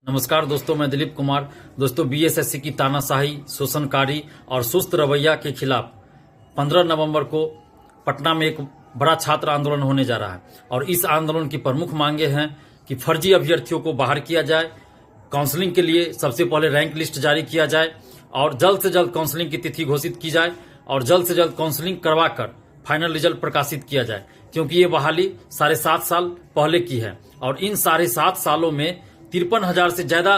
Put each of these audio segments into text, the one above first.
नमस्कार दोस्तों, मैं दिलीप कुमार। दोस्तों, बीएसएससी की तानाशाही, शोषणकारी और सुस्त रवैया के खिलाफ 15 नवंबर को पटना में एक बड़ा छात्र आंदोलन होने जा रहा है और इस आंदोलन की प्रमुख मांगे हैं कि फर्जी अभ्यर्थियों को बाहर किया जाए, काउंसलिंग के लिए सबसे पहले रैंक लिस्ट जारी किया जाए और जल्द से जल्द काउंसलिंग की तिथि घोषित की जाए और जल्द से जल्द काउंसलिंग करवाकर फाइनल रिजल्ट प्रकाशित किया जाए, क्योंकि ये बहाली 7.5 साल पहले की है और इन 7.5 सालों में 53,000 से ज्यादा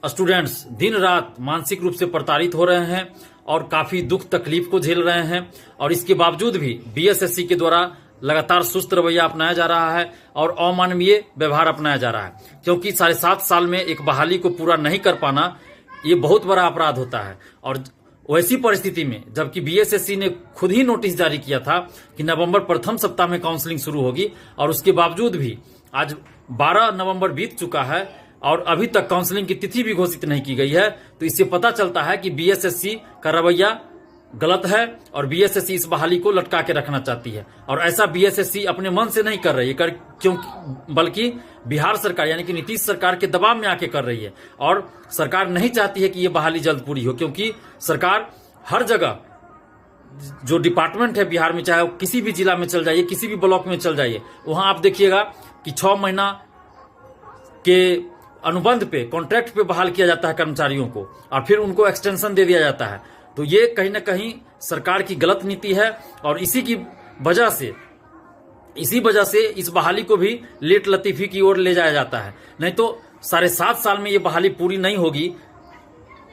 स्टूडेंट्स दिन रात मानसिक रूप से प्रताड़ित हो रहे हैं और काफी दुख तकलीफ को झेल रहे हैं। और इसके बावजूद भी बीएसएससी के द्वारा लगातार सुस्त रवैया अपनाया जा रहा है और अमानवीय व्यवहार अपनाया जा रहा है, क्योंकि 7.5 साल में एक बहाली को पूरा नहीं कर पाना ये बहुत बड़ा अपराध होता है। और वैसी परिस्थिति में जबकि बीएसएससी ने खुद ही नोटिस जारी किया था कि नवंबर प्रथम सप्ताह में काउंसलिंग शुरू होगी और उसके बावजूद भी आज 12 नवंबर बीत चुका है और अभी तक काउंसलिंग की तिथि भी घोषित नहीं की गई है, तो इससे पता चलता है कि बीएसएससी का रवैया गलत है और बीएसएससी इस बहाली को लटका के रखना चाहती है। और ऐसा बीएसएससी अपने मन से नहीं कर रही है, क्योंकि बल्कि बिहार सरकार यानी कि नीतीश सरकार के दबाव में आके कर रही है और सरकार नहीं चाहती है कि ये बहाली जल्द पूरी हो, क्योंकि सरकार हर जगह जो डिपार्टमेंट है बिहार में, चाहे वो किसी भी जिला में चल जाइए, किसी भी ब्लॉक में चल जाइए, वहां आप देखिएगा कि 6 महीना के अनुबंध पे, कॉन्ट्रैक्ट पे बहाल किया जाता है कर्मचारियों को और फिर उनको एक्सटेंशन दे दिया जाता है। तो ये कहीं ना कहीं सरकार की गलत नीति है और इसी वजह से इस बहाली को भी लेट लतीफी की ओर ले जाया जाता है। नहीं तो 7.5 साल में ये बहाली पूरी नहीं होगी,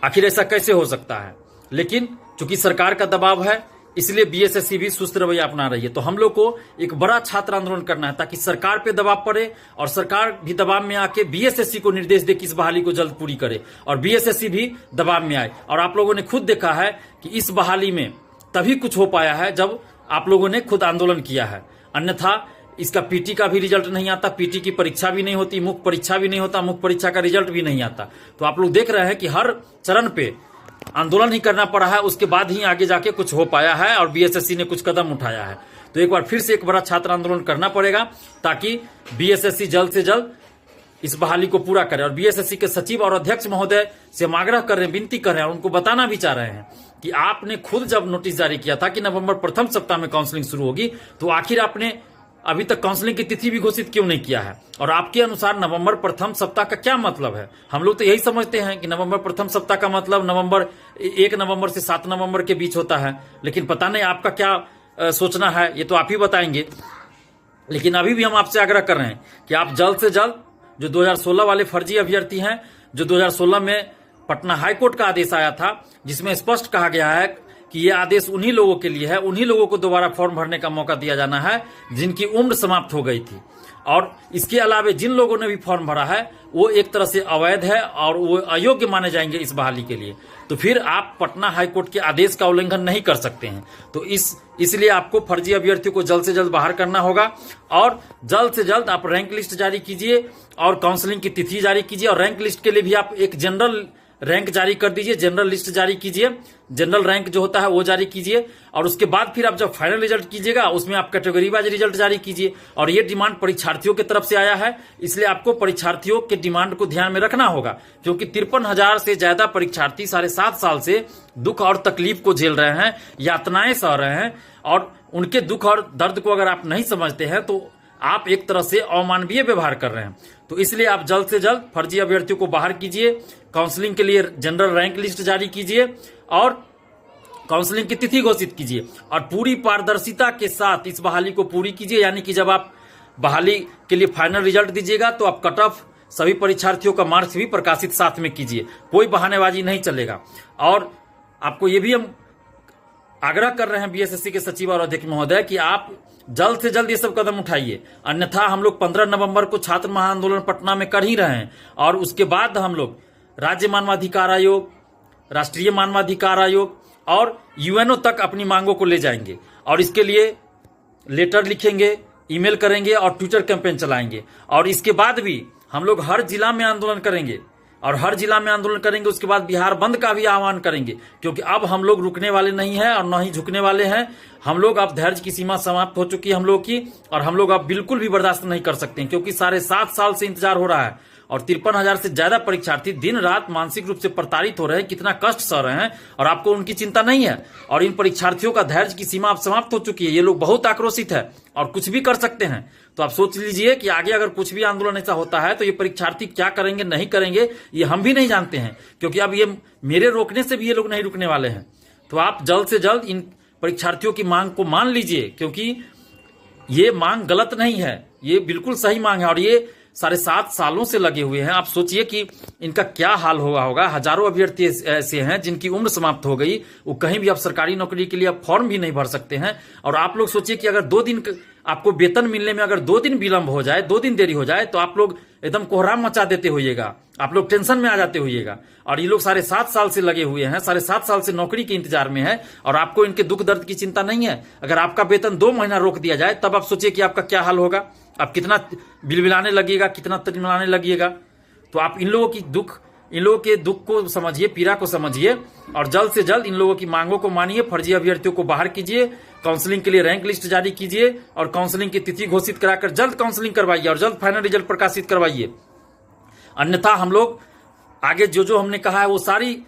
आखिर ऐसा कैसे हो सकता है। लेकिन चूंकि सरकार का दबाव है, इसलिए बीएसएससी भी सुस्त रवैया अपना रही है। तो हम लोग को एक बड़ा छात्र आंदोलन करना है ताकि सरकार पे दबाव पड़े और सरकार भी दबाव में आके बीएसएससी को निर्देश दे कि इस बहाली को जल्द पूरी करे और बीएसएससी भी दबाव में आए। और आप लोगों ने खुद देखा है कि इस बहाली में तभी कुछ हो पाया है जब आप लोगों ने खुद आंदोलन किया है, अन्यथा इसका पीटी का भी रिजल्ट नहीं आता, पीटी की परीक्षा भी नहीं होती, मुख्य परीक्षा भी नहीं होता, मुख्य परीक्षा का रिजल्ट भी नहीं आता। तो आप लोग देख रहे हैं कि हर चरण पे आंदोलन ही करना पड़ा है, उसके बाद ही आगे जाके कुछ हो पाया है और बीएसएससी ने कुछ कदम उठाया है। तो एक बार फिर से एक बड़ा छात्र आंदोलन करना पड़ेगा ताकि बीएसएससी जल्द से जल्द इस बहाली को पूरा करे। और बीएसएससी के सचिव और अध्यक्ष महोदय से हम आग्रह कर रहे हैं, विनती कर रहे हैं और उनको बताना भी चाह रहे हैं कि आपने खुद जब नोटिस जारी किया था कि नवंबर प्रथम सप्ताह में काउंसलिंग शुरू होगी, तो आखिर आपने अभी तक काउंसलिंग की तिथि भी घोषित क्यों नहीं किया है। और आपके अनुसार नवंबर प्रथम सप्ताह का क्या मतलब है? हम लोग तो यही समझते हैं कि नवंबर प्रथम सप्ताह का मतलब 1 नवंबर से 7 नवंबर के बीच होता है, लेकिन पता नहीं आपका क्या सोचना है, ये तो आप ही बताएंगे। लेकिन अभी भी हम आपसे आग्रह कर रहे हैं कि आप जल्द से जल्द जो 2016 वाले फर्जी अभ्यर्थी हैं, जो 2016 में पटना हाईकोर्ट का आदेश आया था जिसमें स्पष्ट कहा गया है कि ये आदेश उन्हीं लोगों के लिए है, उन्हीं लोगों को दोबारा फॉर्म भरने का मौका दिया जाना है जिनकी उम्र समाप्त हो गई थी। और इसके अलावा जिन लोगों ने भी फॉर्म भरा है वो एक तरह से अवैध है और वो अयोग्य माने जाएंगे इस बहाली के लिए। तो फिर आप पटना हाईकोर्ट के आदेश का उल्लंघन नहीं कर सकते हैं। तो इसलिए आपको फर्जी अभ्यर्थियों को जल्द से जल्द बाहर करना होगा और जल्द से जल्द आप रैंक लिस्ट जारी कीजिए और काउंसलिंग की तिथि जारी कीजिए। और रैंक लिस्ट के लिए भी आप एक जनरल रैंक जारी कर दीजिए, जनरल लिस्ट जारी कीजिए, जनरल रैंक जो होता है वो जारी कीजिए। और उसके बाद फिर आप जब फाइनल रिजल्ट कीजिएगा उसमें आप कैटेगरी वाइज रिजल्ट जारी कीजिए। और ये डिमांड परीक्षार्थियों की तरफ से आया है, इसलिए आपको परीक्षार्थियों के डिमांड को ध्यान में रखना होगा, क्योंकि 53,000 से ज्यादा परीक्षार्थी 7.5 साल से दुख और तकलीफ को झेल रहे हैं, यातनाएं सह रहे हैं। और उनके दुख और दर्द को अगर आप नहीं समझते हैं तो आप एक तरह से अमानवीय व्यवहार कर रहे हैं। तो इसलिए आप जल्द से जल्द फर्जी अभ्यर्थियों को बाहर कीजिए, काउंसलिंग के लिए जनरल रैंक लिस्ट जारी कीजिए और काउंसलिंग की तिथि घोषित कीजिए और पूरी पारदर्शिता के साथ इस बहाली को पूरी कीजिए। यानी कि जब आप बहाली के लिए फाइनल रिजल्ट दीजिएगा तो आप कट ऑफ सभी परीक्षार्थियों का मार्क्स भी प्रकाशित साथ में कीजिए, कोई बहानेबाजी नहीं चलेगा। और आपको ये भी हम आग्रह कर रहे हैं बीएसएससी के सचिव और अध्यक्ष महोदय कि आप जल्द से जल्द ये सब कदम उठाइए, अन्यथा हम लोग 15 नवंबर को छात्र महाआंदोलन पटना में कर ही रहे हैं और उसके बाद हम लोग राज्य मानवाधिकार आयोग, राष्ट्रीय मानवाधिकार आयोग और यूएनओ तक अपनी मांगों को ले जाएंगे। और इसके लिए लेटर लिखेंगे, ईमेल करेंगे और ट्विटर कैंपेन चलाएंगे। और इसके बाद भी हम लोग हर जिला में आंदोलन करेंगे और हर जिला में आंदोलन करेंगे। उसके बाद बिहार बंद का भी आह्वान करेंगे, क्योंकि अब हम लोग रुकने वाले नहीं हैं और न ही झुकने वाले हैं। हम लोग अब धैर्य की सीमा समाप्त हो चुकी है हम लोग की और हम लोग अब बिल्कुल भी बर्दाश्त नहीं कर सकते हैं, क्योंकि 7.5 साल से इंतजार हो रहा है और 53,000 से ज्यादा परीक्षार्थी दिन रात मानसिक रूप से प्रताड़ित हो रहे हैं, कितना कष्ट सह रहे हैं, और आपको उनकी चिंता नहीं है। और इन परीक्षार्थियों का धैर्य की सीमा अब समाप्त हो चुकी है। ये लोग बहुत आक्रोशित है और कुछ भी कर सकते हैं। तो आप सोच लीजिए कि आगे अगर कुछ भी आंदोलन ऐसा होता है तो ये परीक्षार्थी क्या करेंगे, नहीं करेंगे, ये हम भी नहीं जानते हैं, क्योंकि अब ये मेरे रोकने से भी ये लोग नहीं रुकने वाले हैं। तो आप जल्द से जल्द इन परीक्षार्थियों की मांग को मान लीजिए, क्योंकि ये मांग गलत नहीं है, ये बिल्कुल सही मांग है। और ये 7.5 सालों से लगे हुए हैं। आप सोचिए कि इनका क्या हाल हुआ होगा। हजारों अभ्यर्थी ऐसे हैं जिनकी उम्र समाप्त हो गई, वो कहीं भी अब सरकारी नौकरी के लिए अब फॉर्म भी नहीं भर सकते हैं। और आप लोग सोचिए कि अगर 2 दिन आपको वेतन मिलने में अगर 2 दिन विलंब हो जाए, 2 दिन देरी हो जाए, तो आप लोग एकदम कोहराम मचा देते होइएगा, आप लोग टेंशन में आ जाते होइएगा। और ये लोग 7.5 साल से लगे हुए हैं, 7.5 साल से नौकरी के इंतजार में है, और आपको इनके दुख दर्द की चिंता नहीं है। अगर आपका वेतन 2 महीना रोक दिया जाए, तब आप सोचिए कि आपका क्या हाल होगा, आप कितना बिलबिलाने लगेगा, कितना तिलमिलाने लगेगा। तो आप इन लोगों के दुख को समझिए, पीड़ा को समझिए, और जल्द से जल्द इन लोगों की मांगों को मानिए। फर्जी अभ्यर्थियों को बाहर कीजिए, काउंसलिंग के लिए रैंक लिस्ट जारी कीजिए, और काउंसलिंग की तिथि घोषित कराकर जल्द काउंसलिंग करवाइए और जल्द फाइनल रिजल्ट प्रकाशित करवाइए। अन्यथा हम लोग आगे जो हमने कहा है वो सारी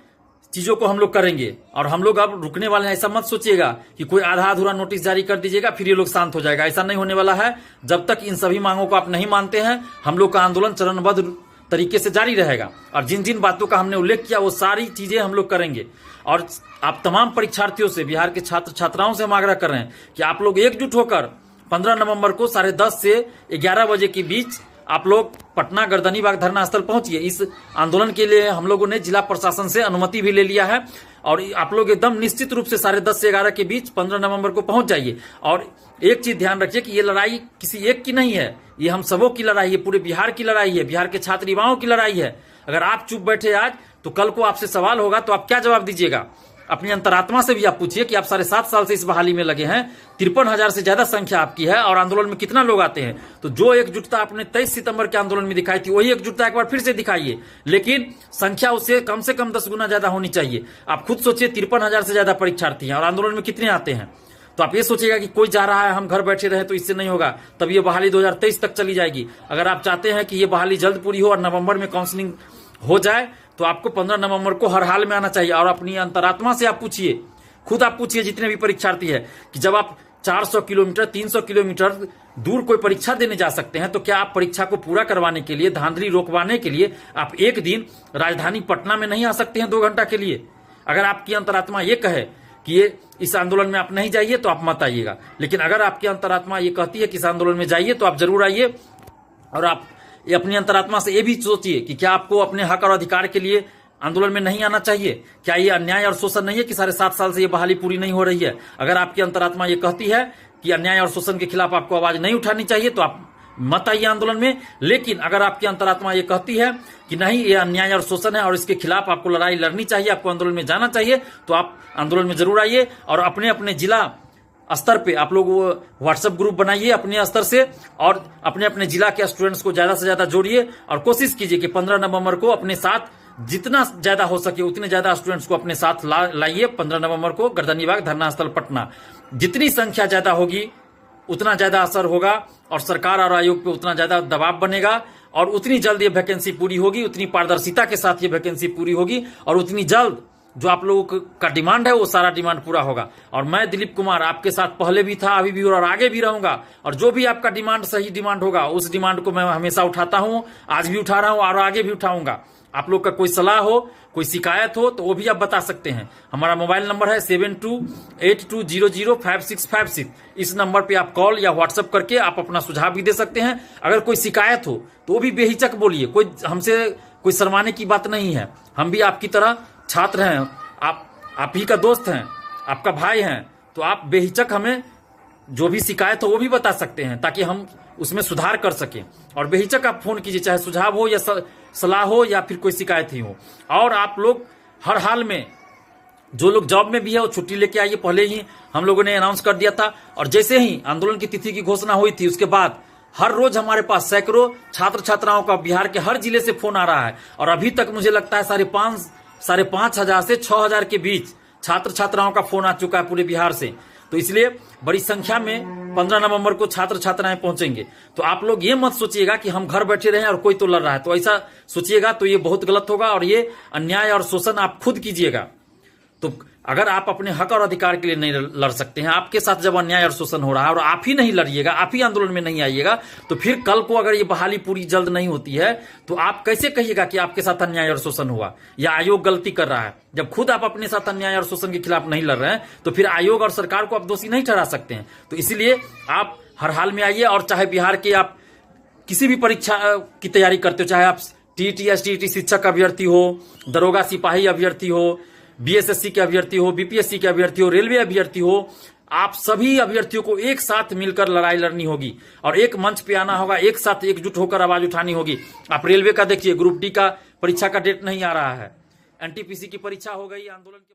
चीजों को हम लोग करेंगे, और हम लोग अब रुकने वाले हैं। ऐसा मत सोचिएगा कि कोई आधा अधूरा नोटिस जारी कर दीजिएगा फिर ये लोग शांत हो जाएगा, ऐसा नहीं होने वाला है। जब तक इन सभी मांगों को आप नहीं मानते हैं, हम लोग का आंदोलन चरणबद्ध तरीके से जारी रहेगा, और जिन जिन बातों का हमने उल्लेख किया वो सारी चीजें हम लोग करेंगे। और आप तमाम परीक्षार्थियों से, बिहार के छात्र छात्राओं से हम आग्रह कर रहे हैं कि आप लोग एकजुट होकर 15 नवंबर को 10:30 से 11 बजे के बीच आप लोग पटना गर्दनीबाग धरना स्थल पहुंचिए। इस आंदोलन के लिए हम लोगों ने जिला प्रशासन से अनुमति भी ले लिया है, और आप लोग एकदम निश्चित रूप से 10:30 से 11 के बीच 15 नवंबर को पहुंच जाइए। और एक चीज ध्यान रखिए कि ये लड़ाई किसी एक की नहीं है, ये हम सबों की लड़ाई है, पूरे बिहार की लड़ाई है, बिहार के छात्र युवाओं की लड़ाई है। अगर आप चुप बैठे आज, तो कल को आपसे सवाल होगा तो आप क्या जवाब दीजिएगा। अपनी अंतरात्मा से भी आप पूछिए कि आप 7.5 साल से इस बहाली में लगे हैं, 53,000 से ज्यादा संख्या आपकी है, और आंदोलन में कितना लोग आते हैं। तो जो एकजुटता आपने 23 सितंबर के आंदोलन में दिखाई थी, वही एकजुटता एक बार फिर से दिखाइए, लेकिन संख्या उससे कम से कम 10 गुना ज्यादा होनी चाहिए। आप खुद सोचिए, 53,000 से ज्यादा परीक्षार्थी हैं और आंदोलन में कितने आते हैं। तो आप ये सोचिएगा कि कोई जा रहा है, हम घर बैठे रहे, तो इससे नहीं होगा। तब ये बहाली 2023 तक चली जाएगी। अगर आप चाहते हैं कि ये बहाली जल्द पूरी हो और नवंबर में काउंसलिंग हो जाए, तो आपको 15 नवंबर को हर हाल में आना चाहिए। और अपनी अंतरात्मा से आप पूछिए, खुद आप पूछिए जितने भी परीक्षार्थी है, कि जब आप 400 किलोमीटर 300 किलोमीटर दूर कोई परीक्षा देने जा सकते हैं, तो क्या आप परीक्षा को पूरा करवाने के लिए, धांधली रोकवाने के लिए आप एक दिन राजधानी पटना में नहीं आ सकते हैं 2 घंटा के लिए? अगर आपकी अंतरात्मा ये कहे कि ये इस आंदोलन में आप नहीं जाइए, तो आप मत आइएगा। लेकिन अगर आपकी अंतरात्मा ये कहती है कि इस आंदोलन में जाइए, तो आप जरूर आइए। और आप ये अपनी अंतरात्मा से ये भी सोचिए कि क्या आपको अपने हक और अधिकार के लिए आंदोलन में नहीं आना चाहिए? क्या ये अन्याय और शोषण नहीं है कि 7.5 साल से ये बहाली पूरी नहीं हो रही है? अगर आपकी अंतरात्मा ये कहती है कि अन्याय और शोषण के खिलाफ आपको आवाज नहीं उठानी चाहिए, तो आप मत आइए आंदोलन में। लेकिन अगर आपकी अंतरात्मा ये कहती है कि नहीं, ये अन्याय और शोषण है और इसके खिलाफ आपको लड़ाई लड़नी चाहिए, आपको आंदोलन में जाना चाहिए, तो आप आंदोलन में जरूर आइए। और अपने अपने जिला स्तर पे आप लोग व्हाट्सएप ग्रुप बनाइए अपने स्तर से, और अपने अपने जिला के स्टूडेंट्स को ज्यादा से ज्यादा जोड़िए, और कोशिश कीजिए कि 15 नवंबर को अपने साथ जितना ज्यादा हो सके उतने ज्यादा स्टूडेंट्स को अपने साथ लाइए। 15 नवंबर को गर्दनीबाग धरना स्थल पटना। जितनी संख्या ज्यादा होगी उतना ज्यादा असर होगा, और सरकार और आयोग पे उतना ज्यादा दबाव बनेगा, और उतनी जल्द ये वैकेंसी पूरी होगी, उतनी पारदर्शिता के साथ ये वैकेंसी पूरी होगी, और उतनी जल्द जो आप लोगों का डिमांड है वो सारा डिमांड पूरा होगा। और मैं दिलीप कुमार आपके साथ पहले भी था, अभी भी और आगे भी रहूंगा। और जो भी आपका डिमांड सही डिमांड होगा, उस डिमांड को मैं हमेशा उठाता हूं, आज भी उठा रहा हूं और आगे भी उठाऊंगा। आप लोग का कोई सलाह हो, कोई शिकायत हो, तो वो भी आप बता सकते हैं। हमारा मोबाइल नंबर है 7282005656। इस नंबर पे आप कॉल या व्हाट्सएप करके आप अपना सुझाव भी दे सकते हैं। अगर कोई शिकायत हो तो वो भी बेहिचक बोलिए, कोई हमसे कोई शर्माने की बात नहीं है। हम भी आपकी तरह छात्र हैं, आप ही का दोस्त हैं, आपका भाई हैं, तो आप बेहिचक हमें जो भी शिकायत हो वो भी बता सकते हैं, ताकि हम उसमें सुधार कर सकें। और बेहिचक आप फोन कीजिए, चाहे सुझाव हो या सलाह हो या फिर कोई शिकायत ही हो। और आप लोग हर हाल में, जो लोग जॉब में भी है वो छुट्टी लेके आइए। पहले ही हम लोगों ने अनाउंस कर दिया था, और जैसे ही आंदोलन की तिथि की घोषणा हुई थी, उसके बाद हर रोज हमारे पास सैकड़ों छात्र छात्राओं का बिहार के हर जिले से फोन आ रहा है। और अभी तक मुझे लगता है 5,500 से 6,000 के बीच छात्र छात्राओं का फोन आ चुका है पूरे बिहार से। तो इसलिए बड़ी संख्या में 15 नवंबर को छात्र छात्राएं पहुंचेंगे। तो आप लोग ये मत सोचिएगा कि हम घर बैठे रहे और कोई तो लड़ रहा है, तो ऐसा सोचिएगा तो ये बहुत गलत होगा और ये अन्याय और शोषण आप खुद कीजिएगा। तो अगर आप अपने हक और अधिकार के लिए नहीं लड़ सकते हैं, आपके साथ जब अन्याय और शोषण हो रहा है और आप ही नहीं लड़िएगा, आप ही आंदोलन में नहीं आइएगा, तो फिर कल को अगर ये बहाली पूरी जल्द नहीं होती है तो आप कैसे कहिएगा कि आपके साथ अन्याय और शोषण हुआ या आयोग गलती कर रहा है। जब खुद आप अपने साथ अन्याय और शोषण के खिलाफ नहीं लड़ रहे हैं तो फिर आयोग और सरकार को आप दोषी नहीं ठहरा सकते हैं। तो इसीलिए आप हर हाल में आइए, और चाहे बिहार के आप किसी भी परीक्षा की तैयारी करते हो, चाहे आप टीईटी एसटीईटी शिक्षक अभ्यर्थी हो, दरोगा सिपाही अभ्यर्थी हो, बीएसएससी के अभ्यर्थी हो, बीपीएससी के अभ्यर्थी हो, रेलवे अभ्यर्थी हो, आप सभी अभ्यर्थियों को एक साथ मिलकर लड़ाई लड़नी होगी और एक मंच पे आना होगा, एक साथ एकजुट होकर आवाज उठानी होगी। आप रेलवे का देखिए, ग्रुप डी का परीक्षा का डेट नहीं आ रहा है, एनटीपीसी की परीक्षा हो गई आंदोलन के